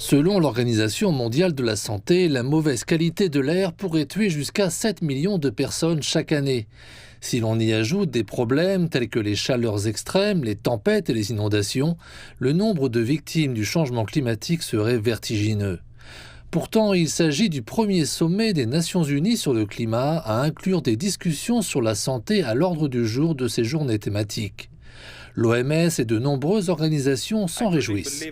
Selon l'Organisation mondiale de la santé, la mauvaise qualité de l'air pourrait tuer jusqu'à 7 millions de personnes chaque année. Si l'on y ajoute des problèmes tels que les chaleurs extrêmes, les tempêtes et les inondations, le nombre de victimes du changement climatique serait vertigineux. Pourtant, il s'agit du premier sommet des Nations Unies sur le climat à inclure des discussions sur la santé à l'ordre du jour de ces journées thématiques. L'OMS et de nombreuses organisations s'en réjouissent.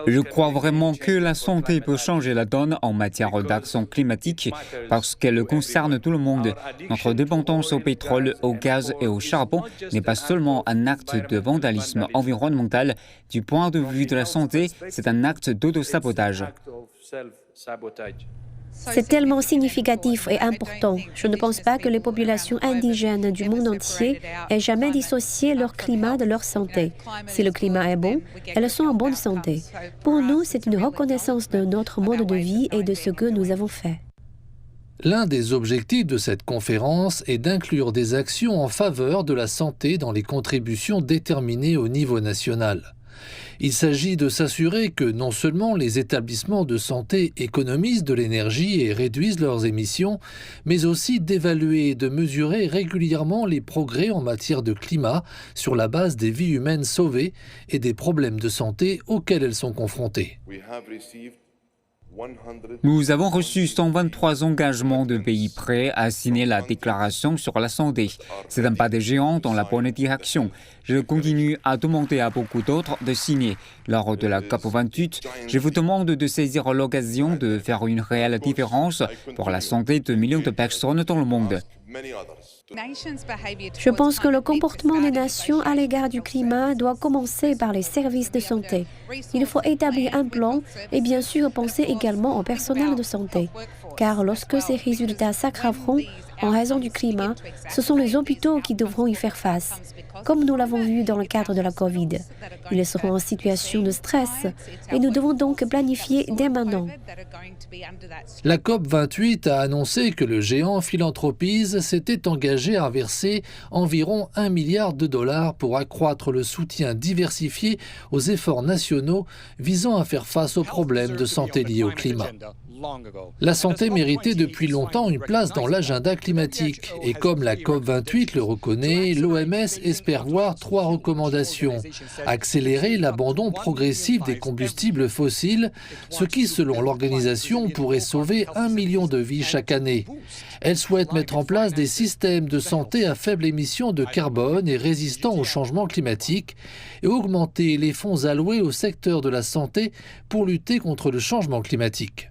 Je crois vraiment que la santé peut changer la donne en matière d'action climatique parce qu'elle concerne tout le monde. Notre dépendance au pétrole, au gaz et au charbon n'est pas seulement un acte de vandalisme environnemental. Du point de vue de la santé, c'est un acte d'autosabotage. C'est tellement significatif et important. Je ne pense pas que les populations indigènes du monde entier aient jamais dissocié leur climat de leur santé. Si le climat est bon, elles sont en bonne santé. Pour nous, c'est une reconnaissance de notre mode de vie et de ce que nous avons fait. L'un des objectifs de cette conférence est d'inclure des actions en faveur de la santé dans les contributions déterminées au niveau national. Il s'agit de s'assurer que non seulement les établissements de santé économisent de l'énergie et réduisent leurs émissions, mais aussi d'évaluer et de mesurer régulièrement les progrès en matière de climat sur la base des vies humaines sauvées et des problèmes de santé auxquels elles sont confrontées. Nous avons reçu 123 engagements de pays prêts à signer la déclaration sur la santé. C'est un pas de géant dans la bonne direction. Je continue à demander à beaucoup d'autres de signer. Lors de la COP28, je vous demande de saisir l'occasion de faire une réelle différence pour la santé de millions de personnes dans le monde. Je pense que le comportement des nations à l'égard du climat doit commencer par les services de santé. Il faut établir un plan et bien sûr penser également au personnel de santé. Car lorsque ces résultats s'aggraveront en raison du climat, ce sont les hôpitaux qui devront y faire face, comme nous l'avons vu dans le cadre de la Covid. Ils seront en situation de stress et nous devons donc planifier dès maintenant. La COP28 a annoncé que le géant Philanthropies s'était engagé à verser environ 1 milliard de dollars pour accroître le soutien diversifié aux efforts nationaux visant à faire face aux problèmes de santé liés au climat. La santé méritait depuis longtemps une place dans l'agenda climatique et comme la COP28 le reconnaît, l'OMS espère voir 3 recommandations. Accélérer l'abandon progressif des combustibles fossiles, ce qui, selon l'organisation, pourrait sauver 1 million de vies chaque année. Elle souhaite mettre en place des systèmes de santé à faible émission de carbone et résistants au changement climatique et augmenter les fonds alloués au secteur de la santé pour lutter contre le changement climatique.